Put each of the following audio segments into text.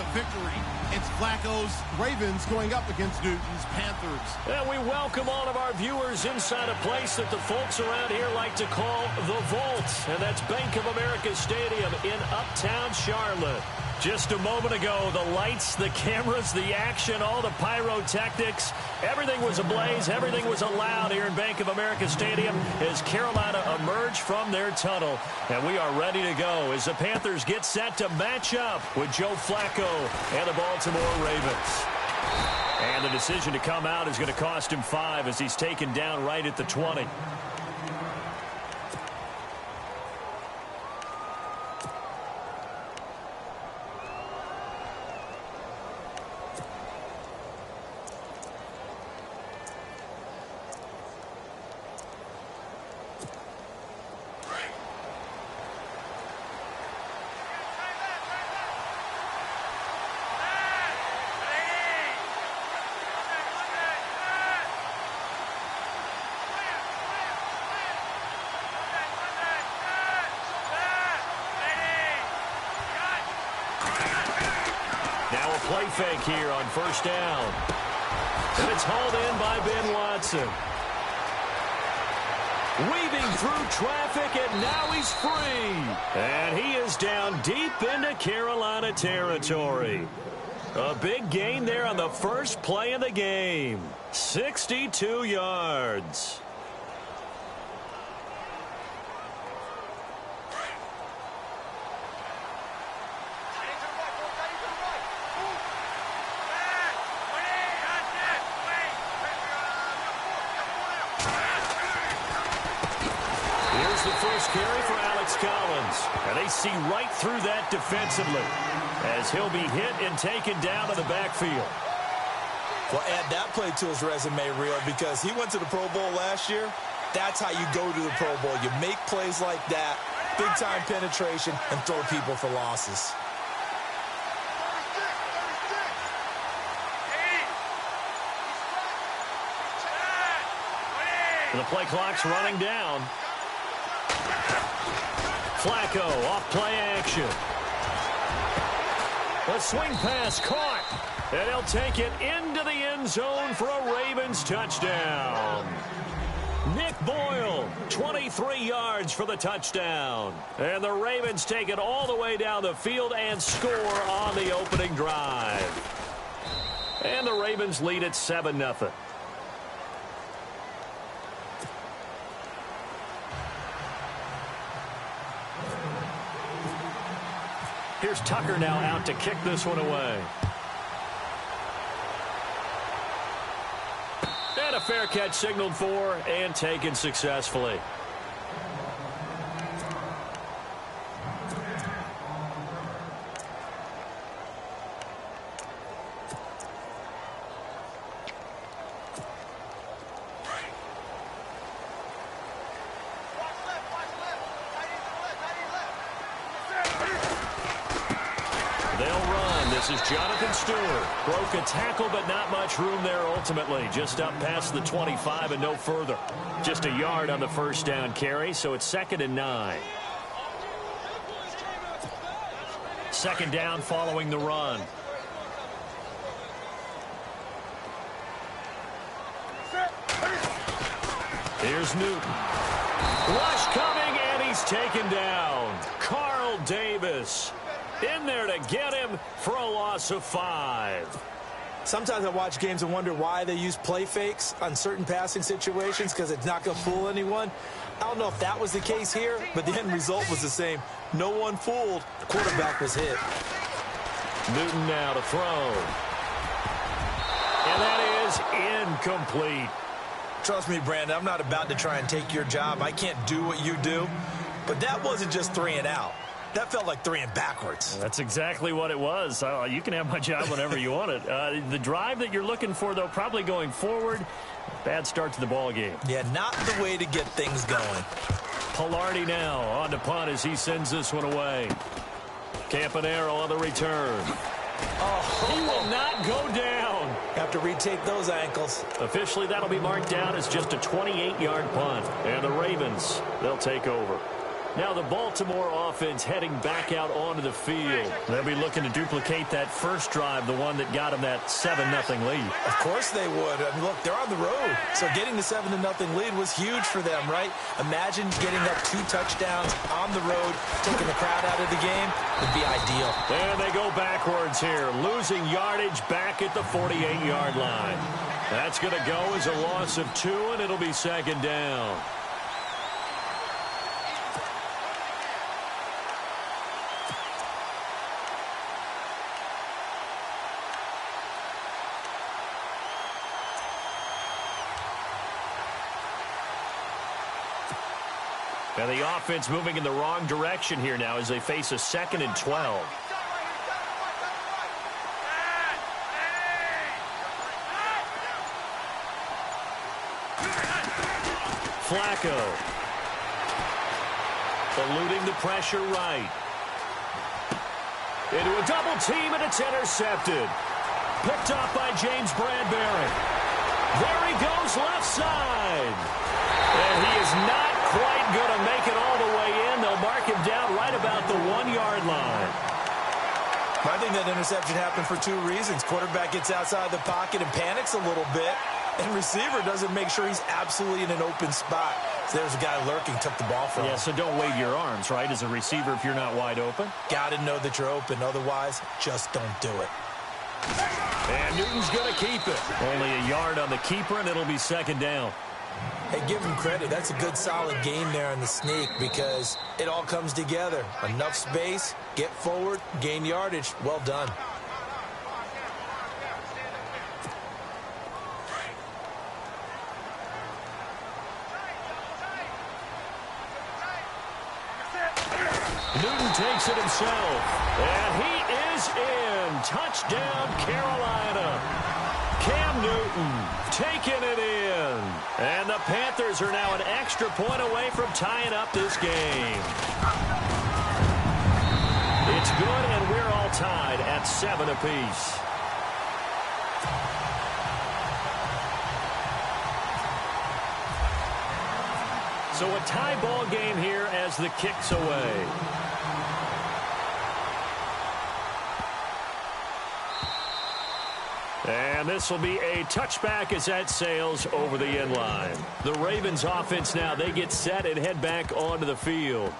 to victory. It's Flacco's Ravens going up against Newton's Panthers. And we welcome all of our viewers inside a place that the folks around here like to call the Vault. And that's Bank of America Stadium in Uptown Charlotte. Just a moment ago, the lights, the cameras, the action, all the pyrotechnics, everything was ablaze, everything was allowed here in Bank of America Stadium as Carolina emerged from their tunnel. And we are ready to go as the Panthers get set to match up with Joe Flacco and the Baltimore Ravens. And the decision to come out is going to cost him 5 as he's taken down right at the 20. Play fake here on first down. And it's hauled in by Ben Watson. Weaving through traffic, and now he's free. And he is down deep into Carolina territory. A big gain there on the first play of the game. 62 yards. Carry for Alex Collins. And they see right through that defensively as he'll be hit and taken down to the backfield. Well, add that play to his resume, Real, because he went to the Pro Bowl last year. That's how you go to the Pro Bowl. You make plays like that, big-time penetration, and throw people for losses. And the play clock's running down. Flacco off play action. A swing pass caught. And he'll take it into the end zone for a Ravens touchdown. Nick Boyle, 23 yards for the touchdown. And the Ravens take it all the way down the field and score on the opening drive. And the Ravens lead at 7-0. Here's Tucker now out to kick this one away. And a fair catch signaled for and taken successfully. Jonathan Stewart broke a tackle, but not much room there ultimately. Just up past the 25 and no further. Just a yard on the first down carry, so it's 2nd and 9. Second down following the run. Here's Newton. Rush coming, and he's taken down. Carl Davis in there to get him for a loss of 5. Sometimes I watch games and wonder why they use play fakes on certain passing situations, because it's not going to fool anyone. I don't know if that was the case here, but the end result was the same. No one fooled. The quarterback was hit. Newton now to throw. And that is incomplete. Trust me, Brandon, I'm not about to try and take your job. I can't do what you do. But that wasn't just 3 and out. That felt like 3 and backwards. That's exactly what it was. You can have my job whenever you want it. The drive that you're looking for, though, probably going forward. Bad start to the ball game. Yeah, not the way to get things going. Pilardi now on to punt as he sends this one away. Campanaro on the return. Oh, he will not go down. Have to retake those ankles. Officially, that'll be marked down as just a 28-yard punt. And the Ravens, they'll take over. Now the Baltimore offense heading back out onto the field. They'll be looking to duplicate that first drive, the one that got them that 7-0 lead. Of course they would. I mean, look, they're on the road. So getting the 7-0 lead was huge for them, right? Imagine getting up 2 touchdowns on the road, taking the crowd out of the game would be ideal. And they go backwards here, losing yardage back at the 48-yard line. That's going to go as a loss of 2, and it'll be second down. And the offense moving in the wrong direction here now as they face a 2nd and 12. Flacco. Eluding the pressure right. Into a double team, and it's intercepted. Picked up by James Bradbury. There he goes left side. And he is not quite going to make it all the way in. They'll mark him down right about the 1-yard line. I think that interception happened for 2 reasons. Quarterback gets outside the pocket and panics a little bit, and receiver doesn't make sure he's absolutely in an open spot. So there's a guy lurking, took the ball from him. Yeah, so don't wave your arms, right, as a receiver if you're not wide open. Got to know that you're open. Otherwise, just don't do it. And Newton's going to keep it. Only a yard on the keeper, and it'll be second down. Hey, give him credit. That's a good, solid game there on the sneak because it all comes together. Enough space, get forward, gain yardage. Well done. Newton takes it himself, and he is in. Touchdown, Carolina. Cam Newton taking it in. And the Panthers are now an extra point away from tying up this game. It's good, and we're all tied at 7 apiece. So a tie ball game here as the kick's away. And this will be a touchback as that sails over the end line. The Ravens offense now, they get set and head back onto the field.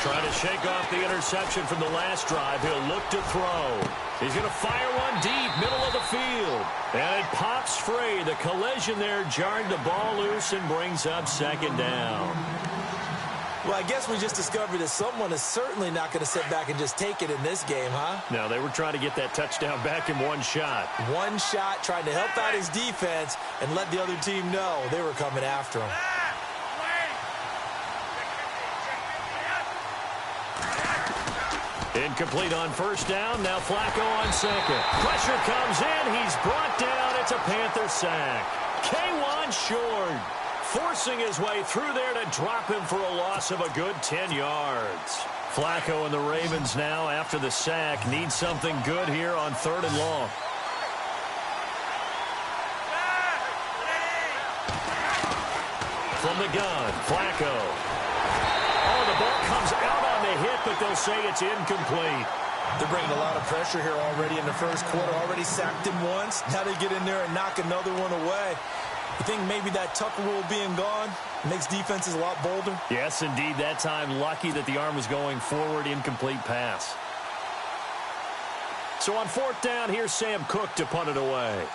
Trying to shake off the interception from the last drive. He'll look to throw. He's going to fire one deep, middle of the field. And it pops free. The collision there jarred the ball loose and brings up second down. Well, I guess we just discovered that someone is certainly not going to sit back and just take it in this game, huh? No, they were trying to get that touchdown back in one shot. One shot, trying to help out his defense and let the other team know they were coming after him. Incomplete on first down. Now Flacco on second. Pressure comes in. He's brought down. It's a Panther sack. K1 short. Forcing his way through there to drop him for a loss of a good 10 yards. Flacco and the Ravens now, after the sack, need something good here on 3rd and long. From the gun, Flacco. Oh, the ball comes out on the hit, but they'll say it's incomplete. They're bringing a lot of pressure here already in the first quarter. Already sacked him once. Now they get in there and knock another one away. You think maybe that Tucker rule being gone makes defenses a lot bolder? Yes, indeed. That time, lucky that the arm was going forward, incomplete pass. So on 4th down, here's Sam Cook to punt it away.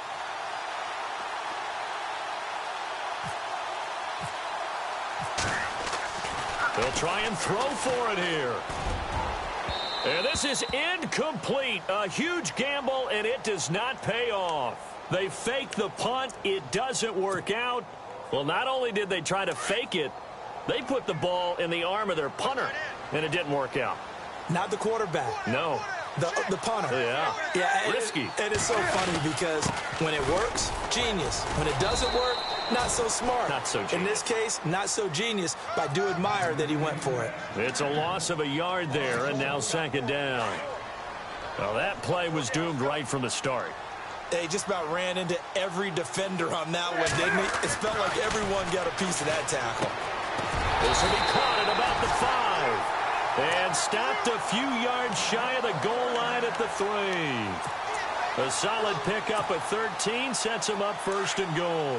They'll try and throw for it here. And this is incomplete. A huge gamble, and it does not pay off. They fake the punt. It doesn't work out. Well, not only did they try to fake it, they put the ball in the arm of their punter, and it didn't work out. Not the quarterback. No. The punter. Yeah. Yeah. Risky. It is so funny because when it works, genius. When it doesn't work, not so smart. Not so genius. In this case, not so genius, but I do admire that he went for it. It's a loss of a yard there, and now second down. Well, that play was doomed right from the start. They just about ran into every defender on that one, didn't he? It felt like everyone got a piece of that tackle. This will be caught at about the 5. And stopped a few yards shy of the goal line at the 3. A solid pickup of 13 sets him up first and goal.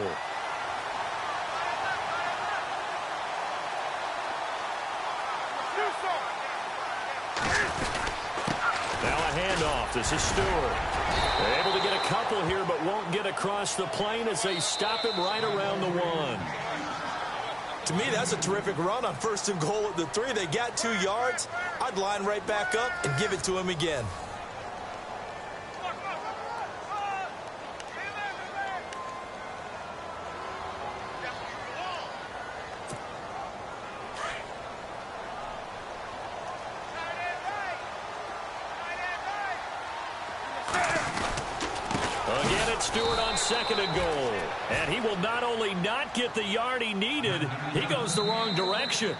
Now a handoff. This is Stewart. They're able to get a couple here, but won't get across the plane as they stop him right around the 1. To me, that's a terrific run on first and goal at the 3. They got 2 yards. I'd line right back up and give it to him again. Stewart on second and goal. And he will not only not get the yard he needed, he goes the wrong direction.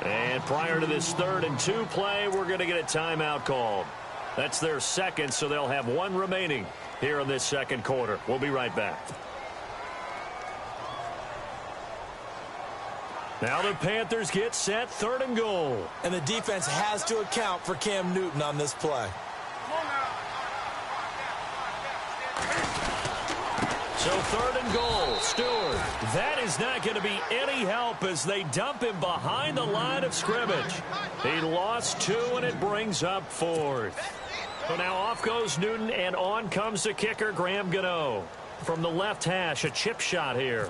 And prior to this 3rd and 2 play, we're going to get a timeout called. That's their second, so they'll have 1 remaining here in this second quarter. We'll be right back. Now the Panthers get set, 3rd and goal. And the defense has to account for Cam Newton on this play. So 3rd and goal, Stewart. That is not going to be any help as they dump him behind the line of scrimmage. He lost 2, and it brings up 4th. So now off goes Newton, and on comes the kicker, Graham Gano. From the left hash, a chip shot here.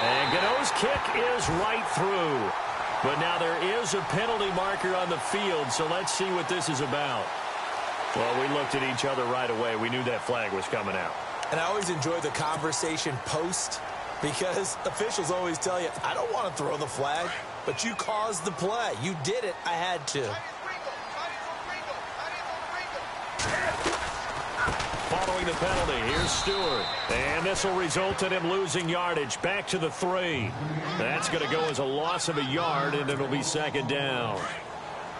And Gano's kick is right through. But now there is a penalty marker on the field, so let's see what this is about. Well, we looked at each other right away. We knew that flag was coming out. And I always enjoy the conversation post because officials always tell you, I don't want to throw the flag, but you caused the play. You did it. I had to. Following the penalty, here's Stewart. And this will result in him losing yardage back to the 3. That's going to go as a loss of a yard, and it'll be second down.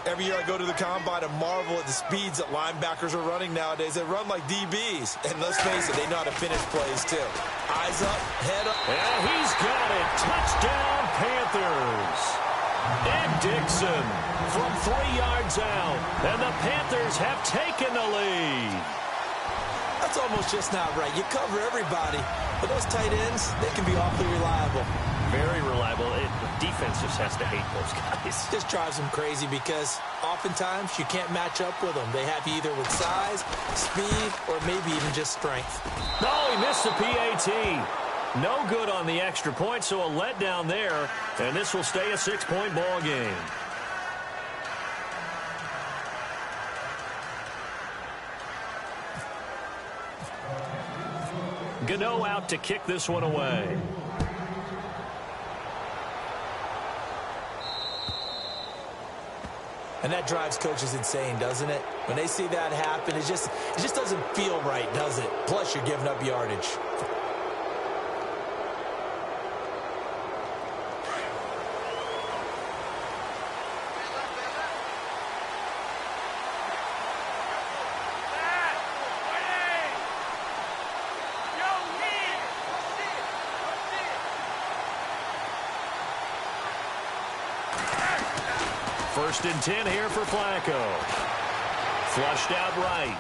Every year I go to the combine and marvel at the speeds that linebackers are running nowadays. They run like DBs. And let's face it, they know how to finish plays too. Eyes up, head up. And he's got it. Touchdown, Panthers. And Dixon from 3 yards out. And the Panthers have taken the lead. That's almost just not right. You cover everybody. But those tight ends, they can be awfully reliable. Very reliable. Defense just has to hate those guys. Just drives them crazy because oftentimes you can't match up with them. They have you either with size, speed, or maybe even just strength. No, he missed the PAT. No good on the extra point, so a letdown there. And this will stay a 6-point ball game. Gano out to kick this one away. And that drives coaches insane, doesn't it? When they see that happen, it just doesn't feel right, does it? Plus, you're giving up yardage. First and 10 here for Flacco. Flushed out right.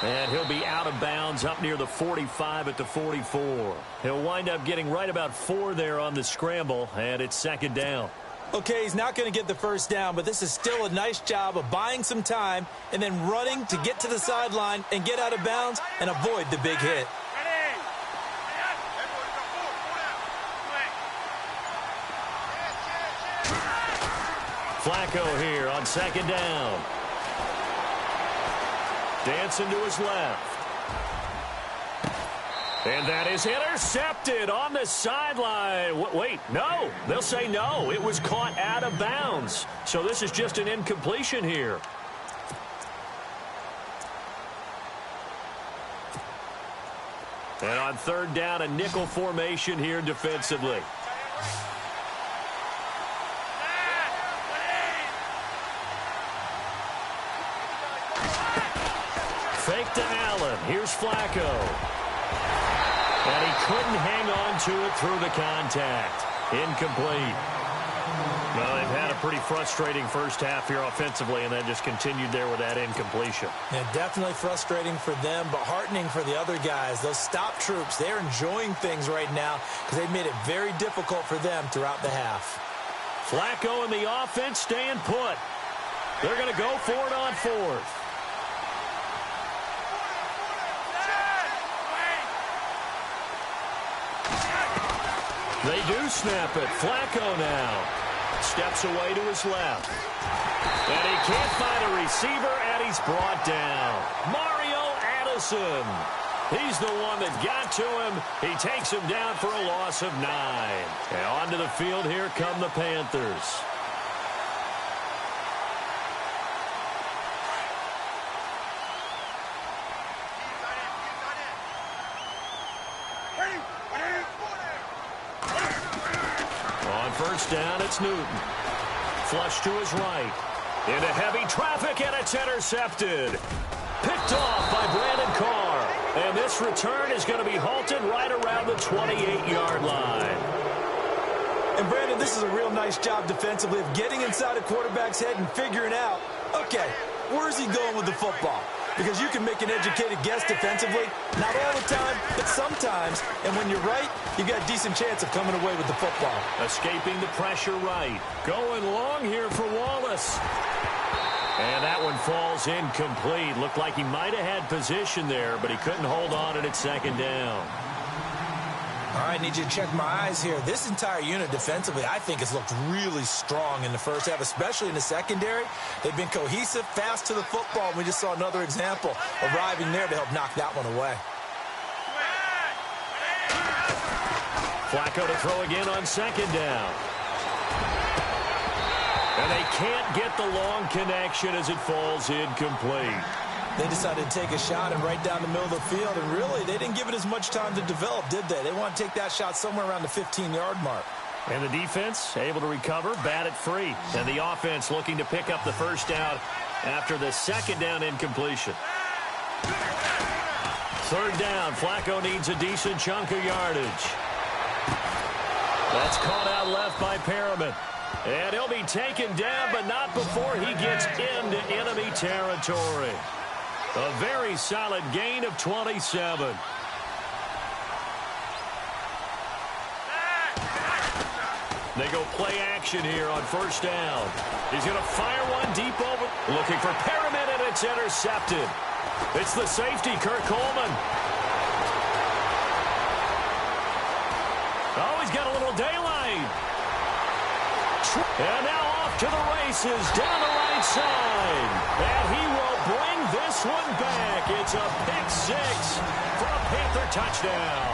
And he'll be out of bounds up near the 45 at the 44. He'll wind up getting right about 4 there on the scramble, and it's second down. Okay, he's not going to get the first down, but this is still a nice job of buying some time and then running to get to the sideline and get out of bounds and avoid the big hit. Flacco here on second down. Dancing to his left. And that is intercepted on the sideline. Wait, no. They'll say no. It was caught out of bounds. So this is just an incompletion here. And on third down, a nickel formation here defensively. Fake to Allen. Here's Flacco. And he couldn't hang on to it through the contact. Incomplete. Well, they've had a pretty frustrating first half here offensively, and then just continued there with that incompletion. Yeah, definitely frustrating for them, but heartening for the other guys. Those stop troops, they're enjoying things right now because they've made it very difficult for them throughout the half. Flacco and the offense staying put. They're going to go for it on fourth. They do snap it. Flacco now steps away to his left. And he can't find a receiver, and he's brought down. Mario Addison. He's the one that got to him. He takes him down for a loss of 9. And onto the field here come the Panthers. First down, it's Newton. Flush to his right. Into heavy traffic, and it's intercepted. Picked off by Brandon Carr. And this return is going to be halted right around the 28-yard line. And, Brandon, this is a real nice job defensively of getting inside a quarterback's head and figuring out, okay, where's he going with the football? Because you can make an educated guess defensively. Not all the time, but sometimes. And when you're right, you've got a decent chance of coming away with the football. Escaping the pressure right. Going long here for Wallace. And that one falls incomplete. Looked like he might have had position there, but he couldn't hold on at second down. All right, need you to check my eyes here. This entire unit defensively, I think, has looked really strong in the first half, especially in the secondary. They've been cohesive, fast to the football. We just saw another example arriving there to help knock that one away. Flacco to throw again on second down. And they can't get the long connection as it falls incomplete. They decided to take a shot and right down the middle of the field, and really, they didn't give it as much time to develop, did they? They want to take that shot somewhere around the 15-yard mark. And the defense able to recover, bat it free. And the offense looking to pick up the first down after the second down incompletion. Third down, Flacco needs a decent chunk of yardage. That's caught out left by Perriman. And he'll be taken down, but not before he gets into enemy territory. A very solid gain of 27. They go play action here on first down. He's going to fire one deep over. Looking for Perriman, and it's intercepted. It's the safety, Kurt Coleman. Oh, he's got a little daylight. And now off to the races down the right side. And he will bring this one back. It's a pick six for a Panther touchdown.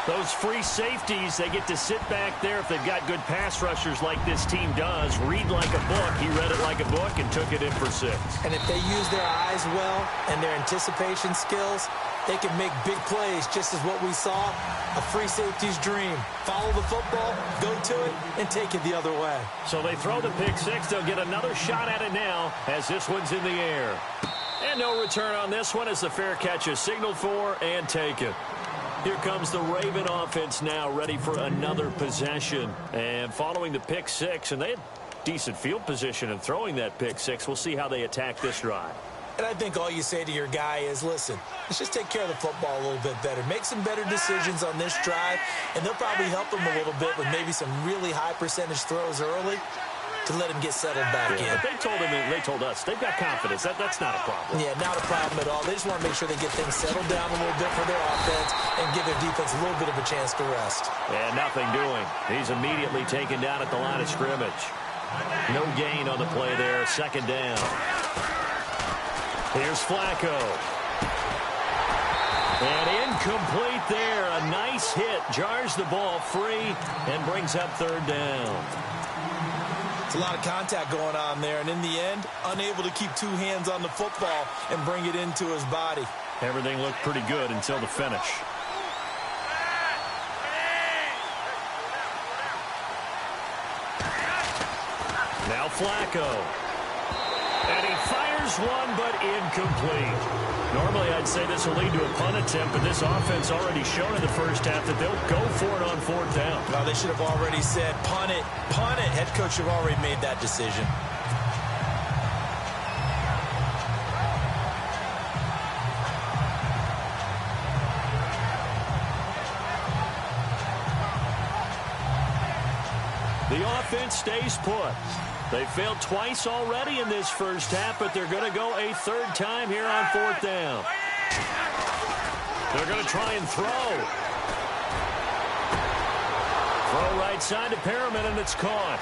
Those free safeties, they get to sit back there if they've got good pass rushers like this team does. Read like a book. He read it like a book and took it in for 6. And if they use their eyes well and their anticipation skills, they can make big plays, just as what we saw, a free safety's dream. Follow the football, go to it, and take it the other way. So they throw the pick six. They'll get another shot at it now as this one's in the air. And no return on this one as the fair catch is signaled for and taken. Here comes the Raven offense now, ready for another possession. And following the pick six, and they had decent field position in throwing that pick six. We'll see how they attack this drive. And I think all you say to your guy is, listen, let's just take care of the football a little bit better. Make some better decisions on this drive, and they'll probably help him a little bit with maybe some really high percentage throws early to let him get settled back in. But they told us they've got confidence. That's not a problem. Yeah, not a problem at all. They just want to make sure they get things settled down a little bit for their offense and give their defense a little bit of a chance to rest. And nothing doing. He's immediately taken down at the line of scrimmage. No gain on the play there. Second down. Here's Flacco. And incomplete there. A nice hit. Jars the ball free and brings up third down. It's a lot of contact going on there, and in the end, unable to keep two hands on the football and bring it into his body. Everything looked pretty good until the finish. Now Flacco. And he fires one, but incomplete. Normally, I'd say this will lead to a punt attempt, but this offense already shown in the first half that they'll go for it on fourth down. Well, they should have already said, punt it, punt it. Head coach should have already made that decision. The offense stays put. They failed twice already in this first half, but they're going to go a third time here on fourth down. They're going to try and throw. Throw right side to Perriman, and it's caught.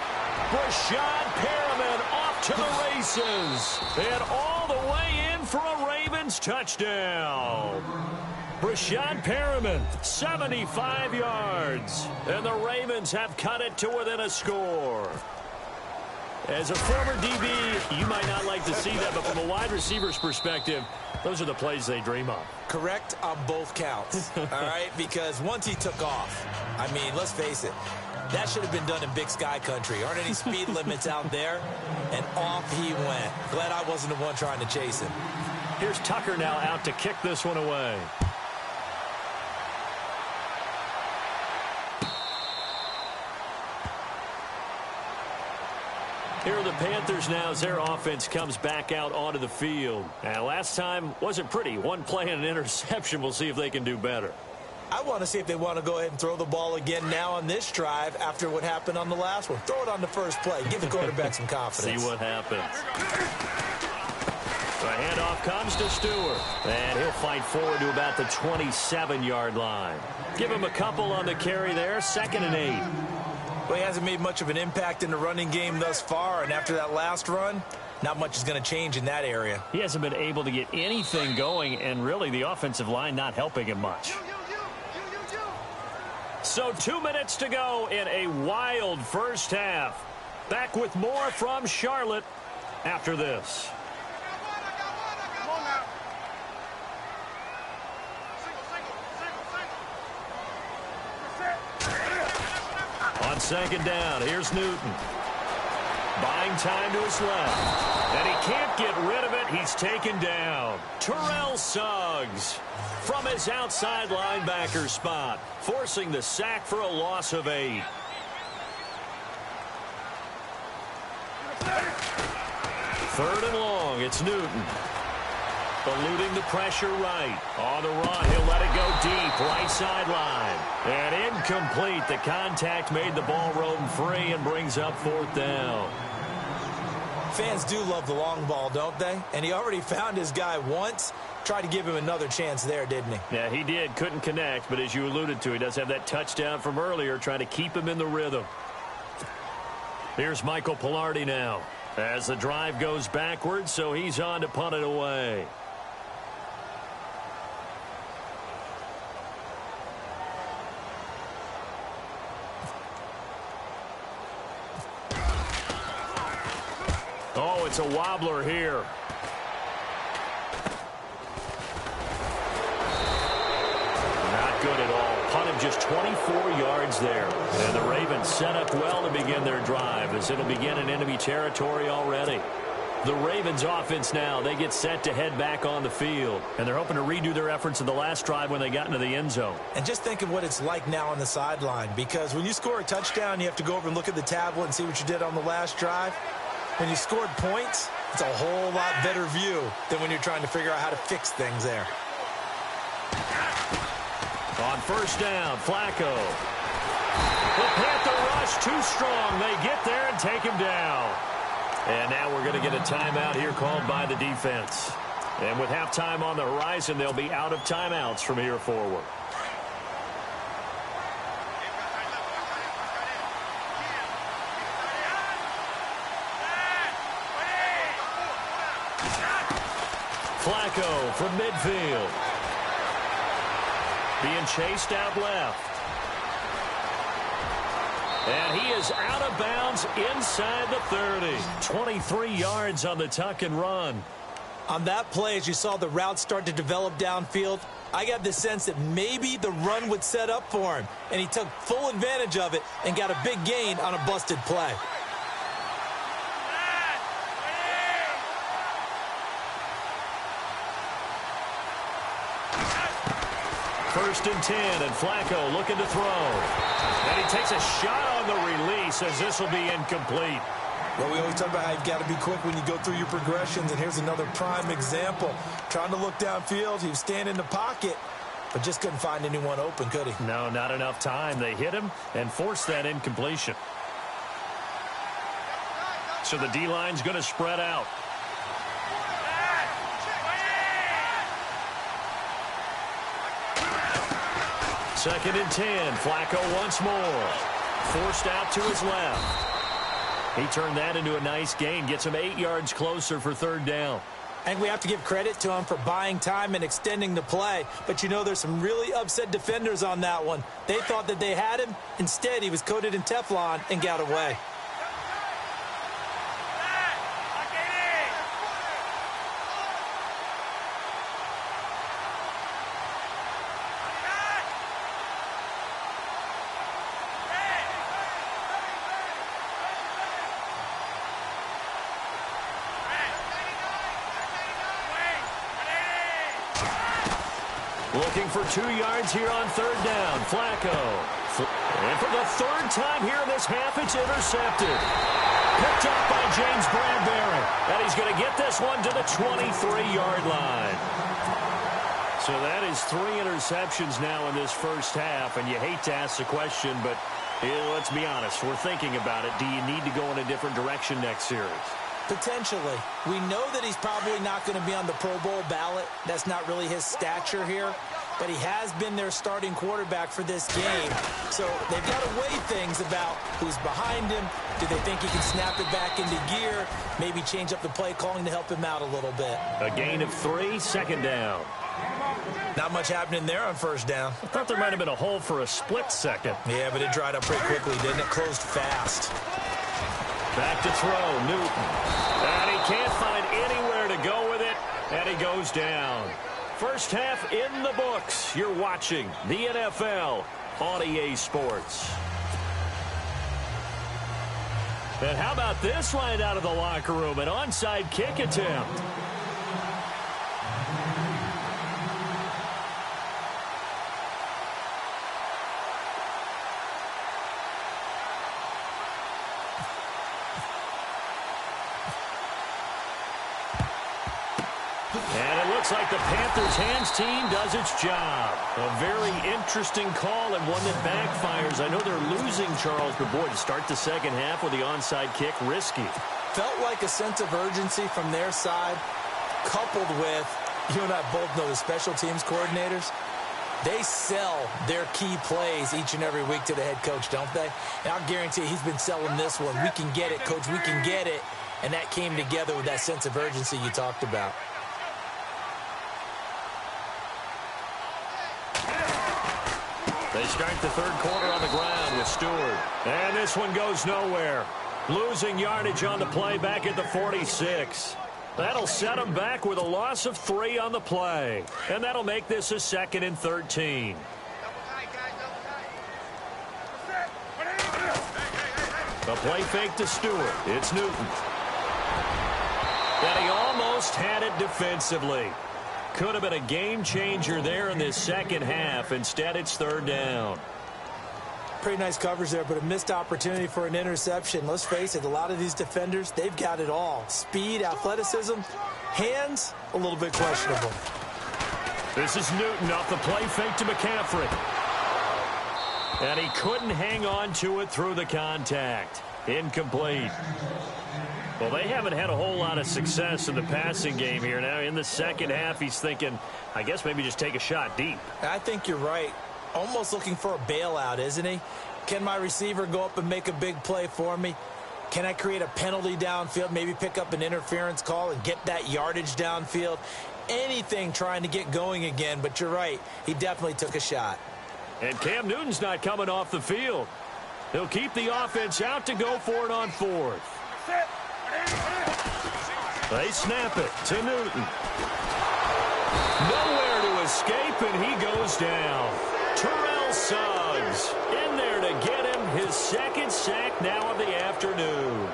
Rashad Perriman off to the races. And all the way in for a Ravens touchdown. Rashad Perriman, 75 yards. And the Ravens have cut it to within a score. As a former DB, you might not like to see that, but from a wide receiver's perspective, those are the plays they dream of. Correct on both counts, all right? Because once he took off, I mean, let's face it, that should have been done in Big Sky country. Aren't any speed limits out there? And off he went. Glad I wasn't the one trying to chase him. Here's Tucker now out to kick this one away. Here are the Panthers now as their offense comes back out onto the field. And last time wasn't pretty. One play and an interception. We'll see if they can do better. I want to see if they want to go ahead and throw the ball again now on this drive after what happened on the last one. Throw it on the first play. Give the quarterback some confidence. See what happens. The handoff comes to Stewart. And he'll fight forward to about the 27-yard line. Give him a couple on the carry there. 2nd and 8. Well, he hasn't made much of an impact in the running game thus far, and after that last run, not much is going to change in that area. He hasn't been able to get anything going, and really the offensive line not helping him much. So 2 minutes to go in a wild first half. Back with more from Charlotte after this. On 2nd down, here's Newton. Buying time to his left. And he can't get rid of it. He's taken down. Terrell Suggs from his outside linebacker spot, forcing the sack for a loss of 8. Third and long, it's Newton. Eluding the pressure right. On the run, he'll let it go deep, right sideline. And incomplete. The contact made the ball roam free and brings up 4th down. Fans do love the long ball, don't they? And he already found his guy once. Tried to give him another chance there, didn't he? Yeah, he did. Couldn't connect, but as you alluded to, he does have that touchdown from earlier, trying to keep him in the rhythm. Here's Michael Pilardi now as the drive goes backwards, so he's on to punt it away. Oh, it's a wobbler here. Not good at all. Punt him just 24 yards there. And the Ravens set up well to begin their drive as it'll begin in enemy territory already. The Ravens offense now, they get set to head back on the field. And they're hoping to redo their efforts in the last drive when they got into the end zone. And just think of what it's like now on the sideline. Because when you score a touchdown, you have to go over and look at the tablet and see what you did on the last drive. When you scored points, it's a whole lot better view than when you're trying to figure out how to fix things there. On 1st down, Flacco. The Panther rush too strong. They get there and take him down. And now we're going to get a timeout here called by the defense. And with halftime on the horizon, they'll be out of timeouts from here forward. Flacco from midfield. Being chased out left. And he is out of bounds inside the 30. 23 yards on the tuck and run. On that play, as you saw the route start to develop downfield, I got the sense that maybe the run would set up for him, and he took full advantage of it and got a big gain on a busted play. First and 10, and Flacco looking to throw. And he takes a shot on the release as this will be incomplete. Well, we always talk about how you've got to be quick when you go through your progressions, and here's another prime example. Trying to look downfield, he was standing in the pocket, but just couldn't find anyone open, could he? No, not enough time. They hit him and forced that incompletion. So the D-line's going to spread out. Second and 10. Flacco once more. Forced out to his left. He turned that into a nice gain. Gets him 8 yards closer for third down. And we have to give credit to him for buying time and extending the play. But you know there's some really upset defenders on that one. They thought that they had him. Instead, he was coated in Teflon and got away. Looking for 2 yards here on third down. Flacco. And for the third time here in this half, it's intercepted. Picked up by James Bradbury. And he's going to get this one to the 23-yard line. So that is 3 interceptions now in this first half. And you hate to ask the question, but let's be honest. We're thinking about it. Do you need to go in a different direction next series? Potentially. We know that he's probably not going to be on the Pro Bowl ballot. That's not really his stature here. But he has been their starting quarterback for this game. So they've got to weigh things about who's behind him. Do they think he can snap it back into gear? Maybe change up the play calling to help him out a little bit. A gain of 3, second down. Not much happening there on first down. I thought there might have been a hole for a split second. Yeah, but it dried up pretty quickly, didn't it? Closed fast. Back to throw, Newton. And he can't find anywhere to go with it, and he goes down. First half in the books. You're watching the NFL on EA Sports. And how about this right out of the locker room? An onside kick attempt. And it looks like the Panthers' hands team does its job. A very interesting call and one that backfires. I know they're losing, Charles, but boy, to start the second half with the onside kick, risky. Felt like a sense of urgency from their side, coupled with, you and I both know the special teams coordinators. They sell their key plays each and every week to the head coach, don't they? And I'll guarantee he's been selling this one. We can get it, coach, we can get it. And that came together with that sense of urgency you talked about. They start the third quarter on the ground with Stewart. And this one goes nowhere. Losing yardage on the play back at the 46. That'll set them back with a loss of 3 on the play. And that'll make this a 2nd and 13. A play fake to Stewart. It's Newton. And he almost had it defensively. Could have been a game changer there in this second half. Instead, it's third down. Pretty nice coverage there, but a missed opportunity for an interception. Let's face it, a lot of these defenders, they've got it all. Speed, athleticism, hands, a little bit questionable. This is Newton off the play fake to McCaffrey. And he couldn't hang on to it through the contact. Incomplete. Well, they haven't had a whole lot of success in the passing game here. Now, in the second half, he's thinking, I guess maybe just take a shot deep. I think you're right. Almost looking for a bailout, isn't he? Can my receiver go up and make a big play for me? Can I create a penalty downfield, maybe pick up an interference call and get that yardage downfield? Anything trying to get going again, but you're right. He definitely took a shot. And Cam Newton's not coming off the field. He'll keep the offense out to go for it on 4th. They snap it to Newton. Nowhere to escape, and he goes down. Terrell Suggs in there to get him his second sack now of the afternoon.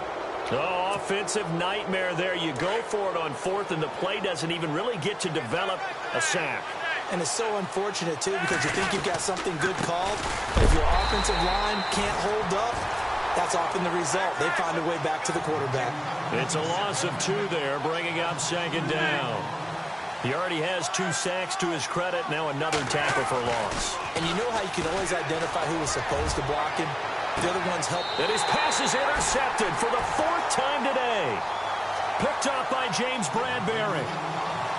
Oh, offensive nightmare there. You go for it on fourth, and the play doesn't even really get to develop a sack. And it's so unfortunate, too, because you think you've got something good called, but if your offensive line can't hold up, that's often the result. They find a way back to the quarterback. It's a loss of 2 there, bringing up second down. He already has 2 sacks to his credit. Now another tackle for loss. And you know how you can always identify who was supposed to block him? The other ones help. And his pass is intercepted for the 4th time today. Picked up by James Bradbury.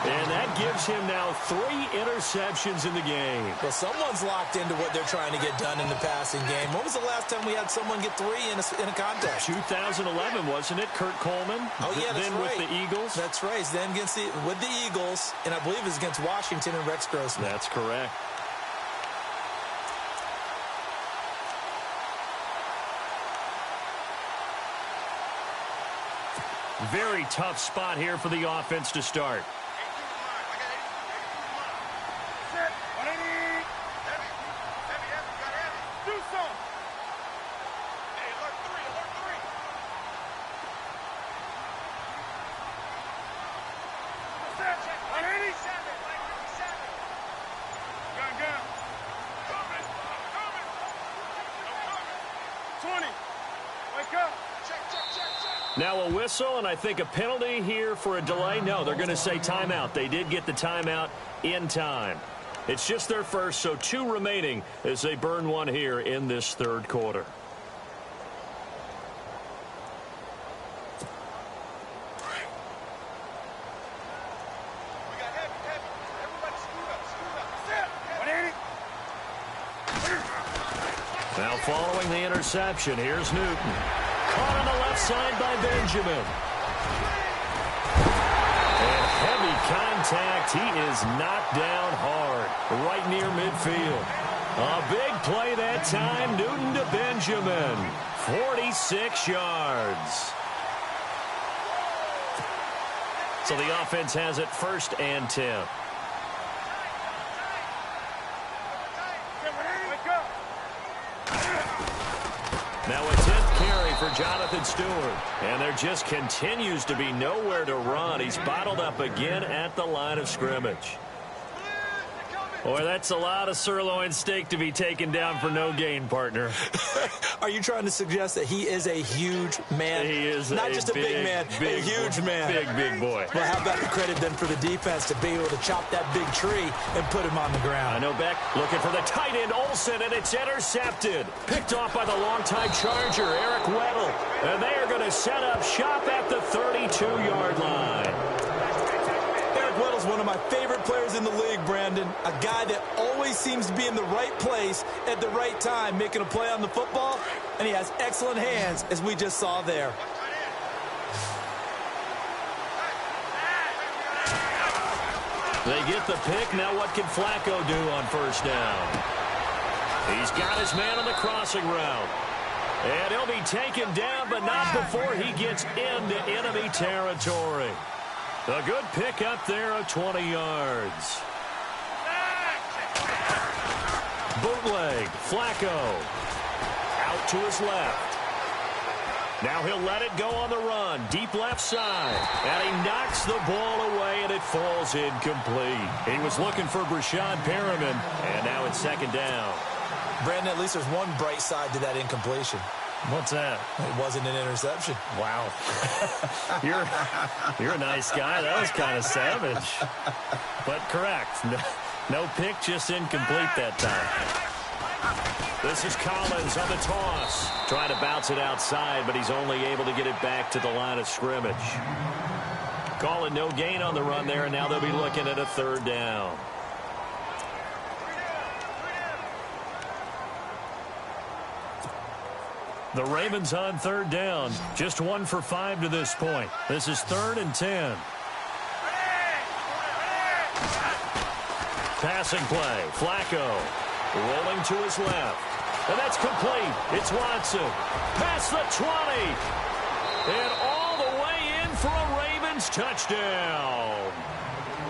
And that gives him now 3 interceptions in the game. Well, someone's locked into what they're trying to get done in the passing game. When was the last time we had someone get 3 in a contest? 2011, wasn't it? Kurt Coleman. Oh, yeah, that's then right. with the Eagles. That's right. Then with the Eagles, and I believe it was against Washington and Rex Grossman. That's correct. Very tough spot here for the offense to start. Now a whistle, and I think a penalty here for a delay. No, they're going to say timeout. They did get the timeout in time. It's just their first, so 2 remaining as they burn 1 here in this 3rd quarter. Now following the interception, here's Newton. Caught on the left side by Benjamin. And heavy contact. He is knocked down hard, right near midfield. A big play that time. Newton to Benjamin. 46 yards. So the offense has it 1st and 10. Now a 10th carry for Jonathan Stewart. And there just continues to be nowhere to run. He's bottled up again at the line of scrimmage. Boy, that's a lot of sirloin steak to be taken down for no gain, partner. Are you trying to suggest that he is a huge man? He is not just a big man, a huge man. Big boy. Well, how about the credit then for the defense to be able to chop that big tree and put him on the ground? I know Beck looking for the tight end, Olsen, and it's intercepted. Picked off by the longtime Charger, Eric Weddle. And they are going to set up shop at the 32-yard line. Weddle's one of my favorite players in the league, Brandon. A guy that always seems to be in the right place at the right time, making a play on the football, and he has excellent hands, as we just saw there. They get the pick. Now what can Flacco do on 1st down? He's got his man on the crossing route. And he'll be taken down, but not before he gets into enemy territory. A good pick up there of 20 yards. Bootleg. Flacco. Out to his left. Now he'll let it go on the run. Deep left side. And he knocks the ball away, and it falls incomplete. He was looking for Brashad Perriman, and now it's 2nd down. Brandon, at least there's one bright side to that incompletion. What's that? It wasn't an interception. Wow. You're a nice guy. That was kind of savage. But correct. No pick, just incomplete that time. This is Collins on the toss. Trying to bounce it outside, but he's only able to get it back to the line of scrimmage. Calling no gain on the run there, and now they'll be looking at a 3rd down. The Ravens on 3rd down. Just 1 for 5 to this point. This is 3rd and 10. Passing play. Flacco rolling to his left. And that's complete. It's Watson. Past the 20. And all the way in for a Ravens Ravens touchdown.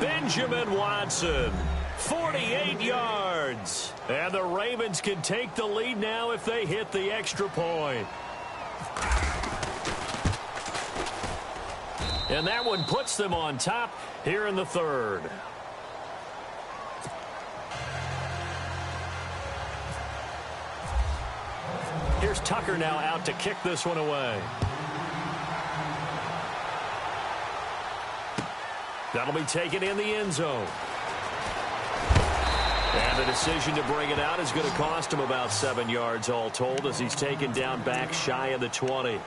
Benjamin Watson, 48 yards. And the Ravens can take the lead now if they hit the extra point. And that one puts them on top here in the third. Here's Tucker now out to kick this one away. That'll be taken in the end zone. And the decision to bring it out is going to cost him about 7 yards all told as he's taken down back shy of the 20.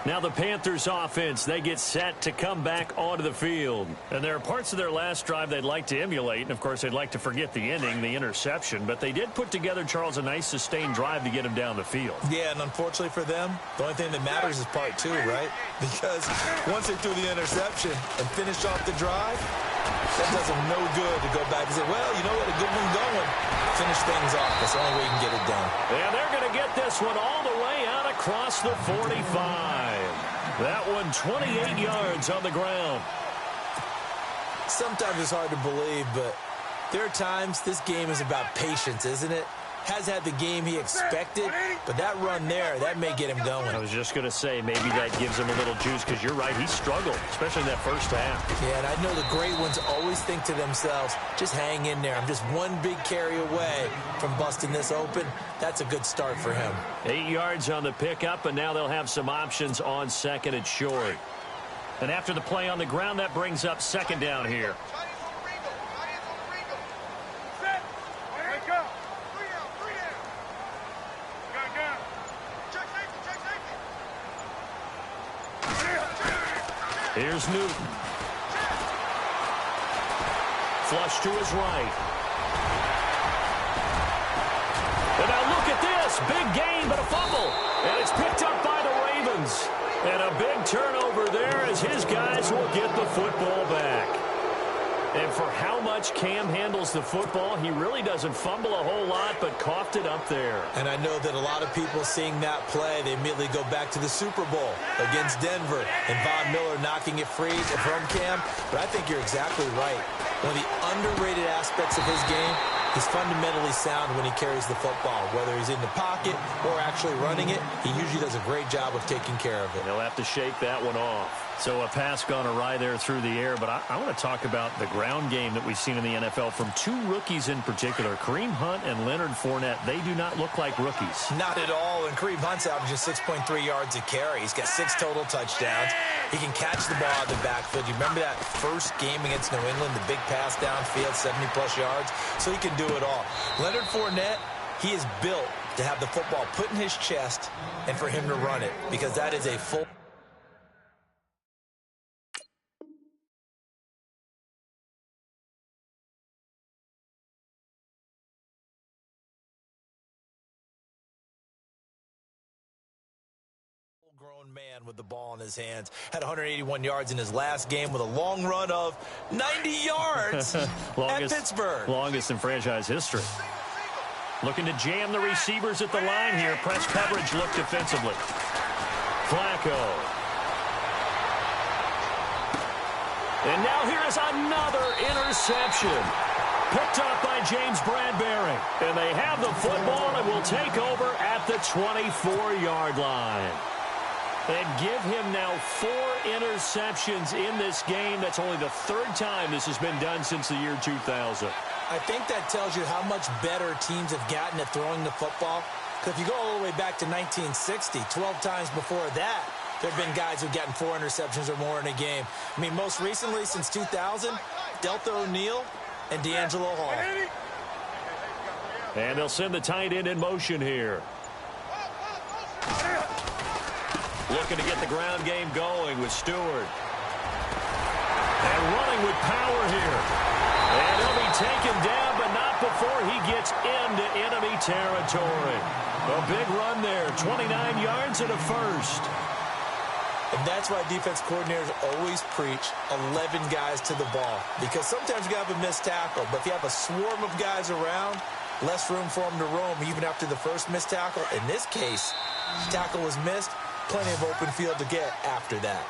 Now the Panthers offense, they get set to come back onto the field. And there are parts of their last drive they'd like to emulate. And, of course, they'd like to forget the ending, the interception. But they did put together, Charles, a nice sustained drive to get him down the field. Yeah, and unfortunately for them, the only thing that matters is part two, right? Because once they threw the interception and finished off the drive, that does them no good to go back and say, well, you know what, a good one going. Finish things off. That's the only way you can get it done. And they're going to get this one all the way out across the 45. That one 28 yards on the ground. Sometimes it's hard to believe, but there are times this game is about patience, isn't it? Has had the game he expected, but that run there, that may get him going. I was just going to say, maybe that gives him a little juice because you're right, he struggled, especially in that first half. Yeah, and I know the great ones always think to themselves, just hang in there. I'm just one big carry away from busting this open. That's a good start for him. 8 yards on the pickup, and now they'll have some options on second and short. And after the play on the ground, that brings up second down here. Here's Newton. Flush to his right. And now look at this. Big gain, but a fumble. And it's picked up by the Ravens. And a big turnover there as his guys will get the football back. And for how much Cam handles the football, he really doesn't fumble a whole lot, but coughed it up there. And I know that a lot of people seeing that play, they immediately go back to the Super Bowl against Denver and Von Miller knocking it free from Cam. But I think you're exactly right. One of the underrated aspects of his game, he's fundamentally sound when he carries the football. Whether he's in the pocket or actually running it, he usually does a great job of taking care of it. He'll have to shake that one off. So a pass gone awry there through the air, but I want to talk about the ground game that we've seen in the NFL from two rookies in particular, Kareem Hunt and Leonard Fournette. They do not look like rookies. Not at all, and Kareem Hunt's averaging 6.3 yards a carry. He's got 6 total touchdowns. He can catch the ball out of the backfield. You remember that first game against New England, the big pass downfield, 70-plus yards? So he can do it all. Leonard Fournette, he is built to have the football put in his chest and for him to run it, because that is a full... grown man with the ball in his hands. Had 181 yards in his last game with a long run of 90 yards at Pittsburgh. Longest in franchise history. Looking to jam the receivers at the line here. Press coverage look defensively. Flacco. And now here is another interception. Picked up by James Bradbury. And they have the football and will take over at the 24-yard line. And give him now 4 interceptions in this game. That's only the 3rd time this has been done since the year 2000. I think that tells you how much better teams have gotten at throwing the football. Because if you go all the way back to 1960, 12 times before that, there have been guys who've gotten 4 interceptions or more in a game. I mean, most recently, since 2000, Delta O'Neal and D'Angelo Hall. And they'll send the tight end in motion here. Looking to get the ground game going with Stewart. And running with power here. And he'll be taken down, but not before he gets into enemy territory. A big run there, 29 yards and a first. And that's why defense coordinators always preach 11 guys to the ball. Because sometimes you have a missed tackle, but if you have a swarm of guys around, less room for them to roam even after the first missed tackle. In this case, tackle was missed. Plenty of open field to get after that.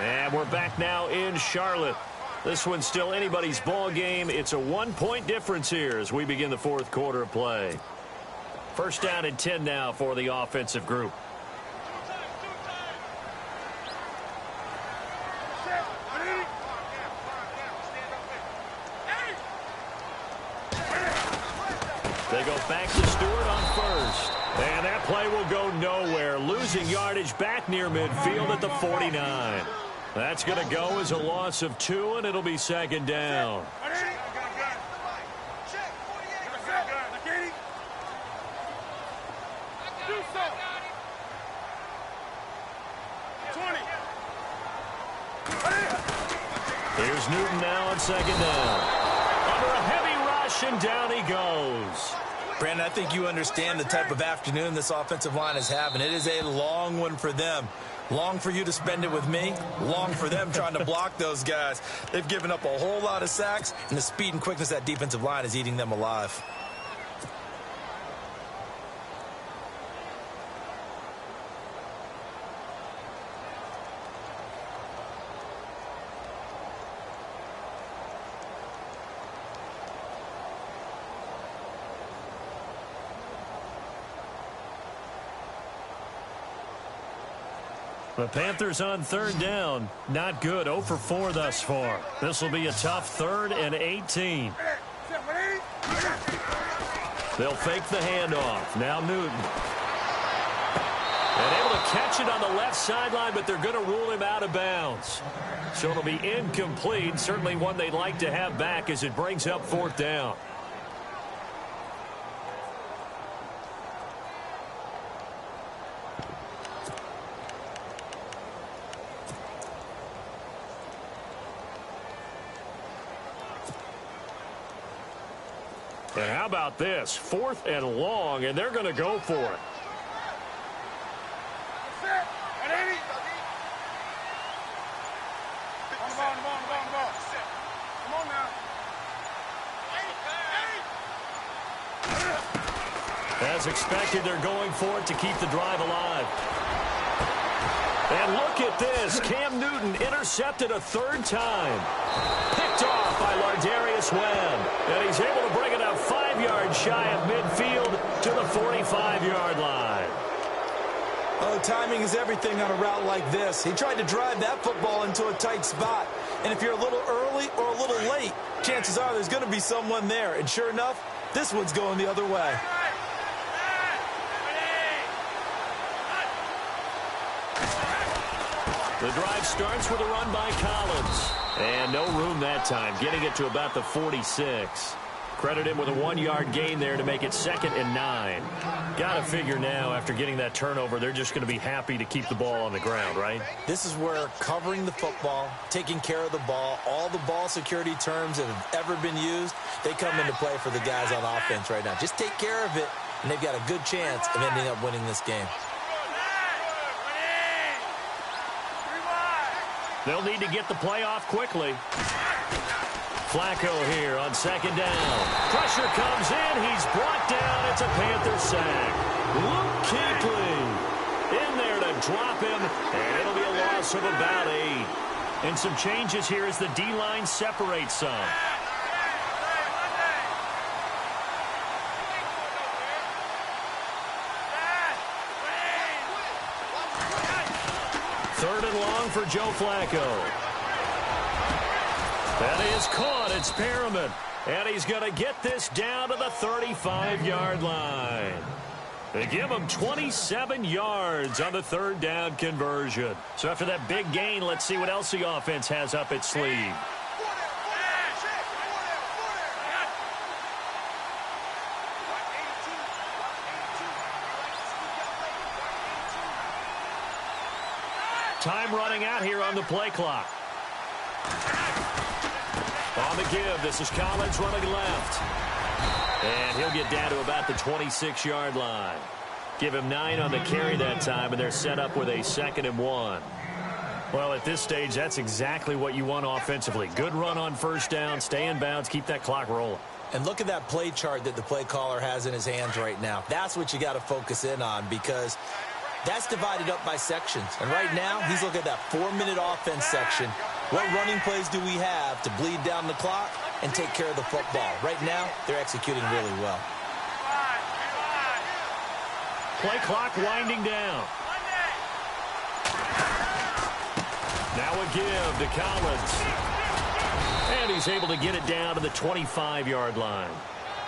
And we're back now in Charlotte. This one's still anybody's ball game. It's a 1-point difference here as we begin the fourth quarter of play. First down and 10 now for the offensive group. They go back to Stewart on first. And that play will go nowhere. Losing yardage back near midfield at the 49. That's going to go as a loss of 2, and it'll be second down. Here's Newton now on second down. Under a heavy rush, and down he goes. Brandon, I think you understand the type of afternoon this offensive line is having. It is a long one for them. Long for you to spend it with me. Long for them trying to block those guys. They've given up a whole lot of sacks, and the speed and quickness of that defensive line is eating them alive. The Panthers on third down. Not good. 0 for 4 thus far. This will be a tough 3rd and 18. They'll fake the handoff. Now Newton. And able to catch it on the left sideline, but they're going to rule him out of bounds. So it'll be incomplete. Certainly one they'd like to have back as it brings up 4th down. And how about this? 4th and long, and they're going to go for it. As expected, they're going for it to keep the drive alive. And look at this. Cam Newton intercepted a 3rd time. Picked off by Lardarius Webb. And he's able to bring it up 5 yards shy of midfield to the 45-yard line. Oh, timing is everything on a route like this. He tried to drive that football into a tight spot. And if you're a little early or a little late, chances are there's going to be someone there. And sure enough, this one's going the other way. The drive starts with a run by Collins. And no room that time, getting it to about the 46. Credit him with a 1-yard gain there to make it 2nd and 9. Got to figure now, after getting that turnover, they're just going to be happy to keep the ball on the ground, right? This is where covering the football, taking care of the ball, all the ball security terms that have ever been used, they come into play for the guys on offense right now. Just take care of it, and they've got a good chance of ending up winning this game. They'll need to get the play off quickly. Flacco here on 2nd down. Pressure comes in. He's brought down. It's a Panther sack. Luke Kuechly in there to drop him, and it'll be a loss of about 8. And some changes here as the D-line separates some. Third and long for Joe Flacco. That is caught. It's Perriman. And he's going to get this down to the 35-yard line. They give him 27 yards on the 3rd down conversion. So after that big gain, let's see what else the offense has up its sleeve. Time running out here on the play clock. On the give, this is Collins running left. And he'll get down to about the 26-yard line. Give him 9 on the carry that time, and they're set up with a 2nd and 1. Well, at this stage, that's exactly what you want offensively. Good run on 1st down, stay in bounds, keep that clock rolling. And look at that play chart that the play caller has in his hands right now. That's what you got to focus in on, because That's divided up by sections. And right now, he's looking at that 4-minute offense section. What running plays do we have to bleed down the clock and take care of the football? Right now, they're executing really well. Play clock winding down. Now a give to Collins. And he's able to get it down to the 25-yard line.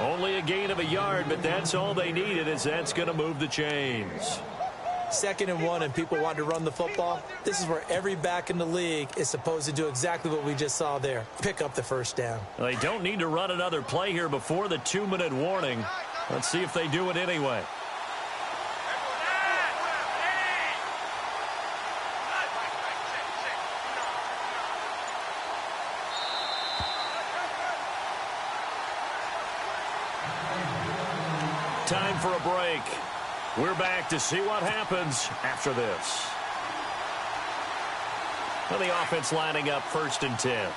Only a gain of a yard, but that's all they needed, as that's going to move the chains. 2nd and 1, and people want to run the football. This is where every back in the league is supposed to do exactly what we just saw there. Pick up the first down. They don't need to run another play here before the 2-minute warning. Let's see if they do it anyway. Time for a break. We're back to see what happens after this. Well, the offense lining up 1st and 10.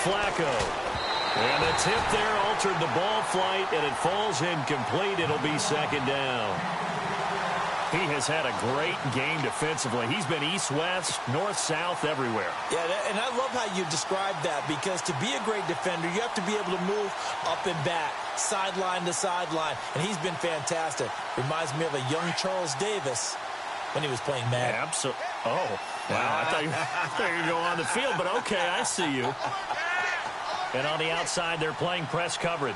Flacco. And the tip there altered the ball flight, and it falls incomplete. It'll be 2nd down. He has had a great game defensively. He's been east-west, north-south, everywhere. Yeah, and I love how you described that, because to be a great defender, you have to be able to move up and back, sideline to sideline, and he's been fantastic. Reminds me of a young Charles Davis when he was playing Madden. Absolutely. Oh, wow. I thought you were going to go on the field, but okay, I see you. And on the outside, they're playing press coverage.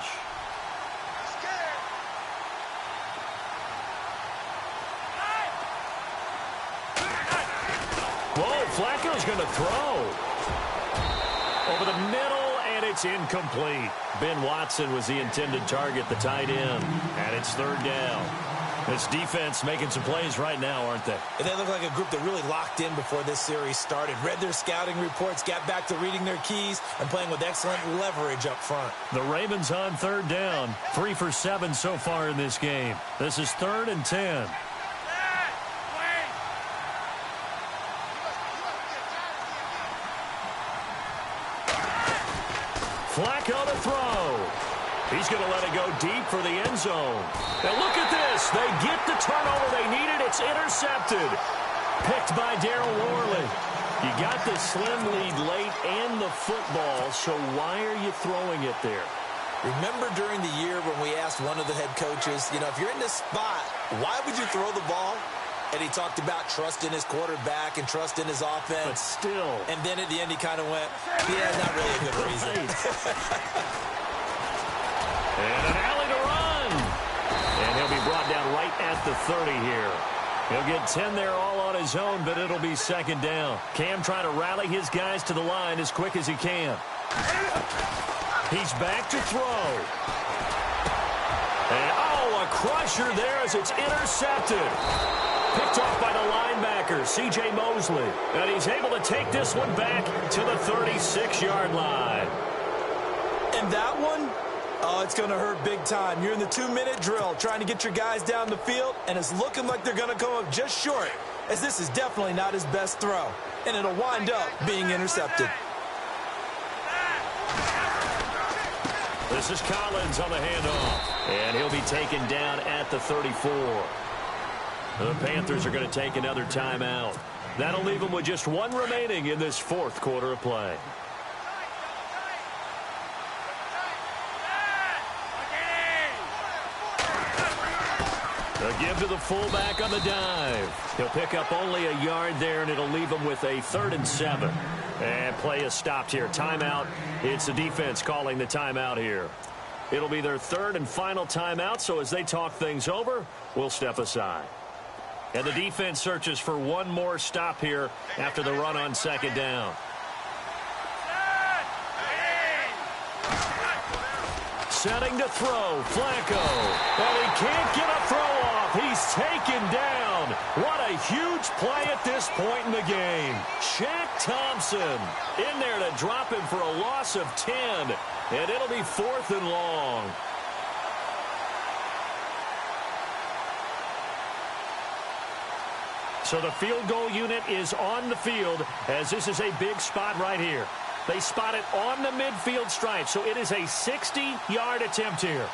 Whoa, Flacco's going to throw. Over the middle, and it's incomplete. Ben Watson was the intended target, the tight end. And it's 3rd down. This defense making some plays right now, aren't they? And they look like a group that really locked in before this series started. Read their scouting reports, got back to reading their keys, and playing with excellent leverage up front. The Ravens on 3rd down. 3 for 7 so far in this game. This is 3rd and 10. Flacco to throw. He's going to let it go deep for the end zone. Now look at this. They get the turnover they needed. It's intercepted. Picked by Darryl Worley. You got the slim lead late and the football, so why are you throwing it there? Remember during the year when we asked one of the head coaches, you know, if you're in this spot, why would you throw the ball? And he talked about trust in his quarterback and trust in his offense. But still. And then at the end he kind of went, yeah, not really a good reason. And an alley to run. And he'll be brought down right at the 30 here. He'll get 10 there all on his own, but it'll be 2nd down. Cam trying to rally his guys to the line as quick as he can. He's back to throw. And, oh, a crusher there as it's intercepted. Picked off by the linebacker, C.J. Mosley. And he's able to take this one back to the 36-yard line. And that one? Oh, it's going to hurt big time. You're in the 2-minute drill trying to get your guys down the field, and it's looking like they're going to come up just short, as this is definitely not his best throw, and it'll wind up being intercepted. This is Collins on the handoff, and he'll be taken down at the 34. The Panthers are going to take another timeout. That'll leave them with just 1 remaining in this 4th quarter of play. A give to the fullback on the dive. He'll pick up only a yard there, and it'll leave him with a 3rd and 7. And play is stopped here. Timeout. It's the defense calling the timeout here. It'll be their 3rd and final timeout, so as they talk things over, we'll step aside. And the defense searches for 1 more stop here after the run on 2nd down. Setting to throw, Flacco. But he can't get a throw off. He's taken down. down. What a huge play at this point in the game. Shaq Thompson in there to drop him for a loss of 10. And it'll be 4th and long. So the field goal unit is on the field as this is a big spot right here. They spot it on the midfield stripe, so it is a 60-yard attempt here.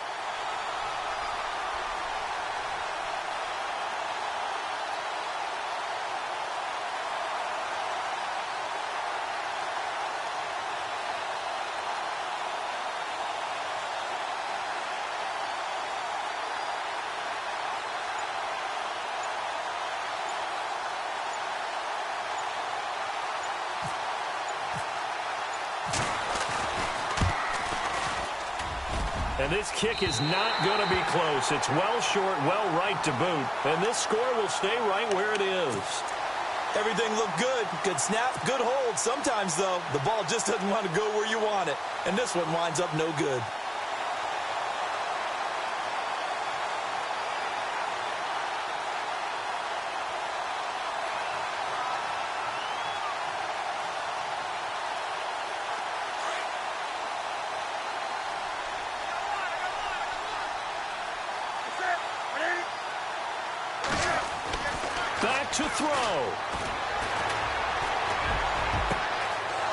And this kick is not going to be close. It's well short, well right to boot. And this score will stay right where it is. Everything looked good. Good snap, good hold. Sometimes, though, the ball just doesn't want to go where you want it. And this one winds up no good. Back to throw.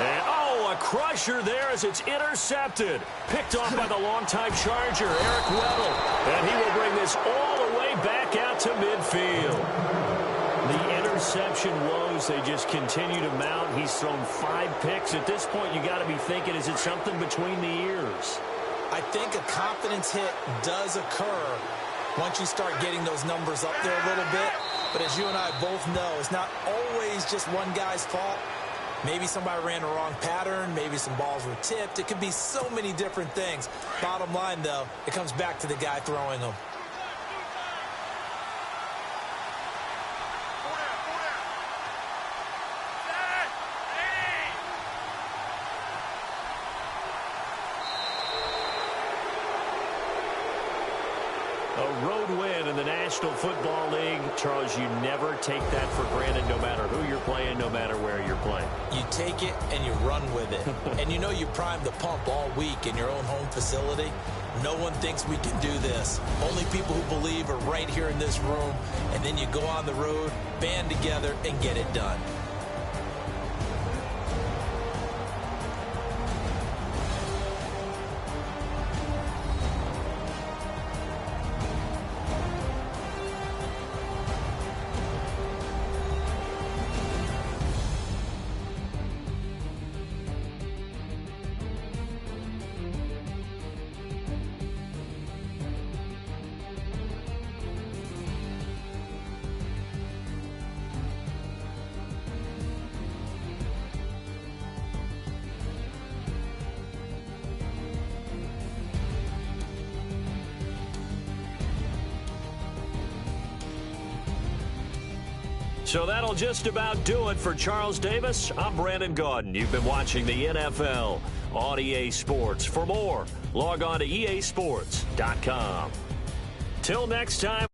And, oh, a crusher there as it's intercepted. Picked off by the longtime Charger, Eric Weddle. And he will bring this all the way back out to midfield. The interception woes, they just continue to mount. He's thrown 5 picks. At this point, you got to be thinking, is it something between the ears? I think a confidence hit does occur once you start getting those numbers up there a little bit. But as you and I both know, it's not always just one guy's fault. Maybe somebody ran the wrong pattern. Maybe some balls were tipped. It could be so many different things. Bottom line, though, it comes back to the guy throwing them. A road win in the National Football League. Charles, you never take that for granted no matter who you're playing, no matter where you're playing. You take it and you run with it. And you know you primed the pump all week in your own home facility. No one thinks we can do this. Only people who believe are right here in this room. And then you go on the road, band together, and get it done. So that'll just about do it for Charles Davis. I'm Brandon Gaudin. You've been watching the NFL on EA Sports. For more, log on to easports.com. Till next time.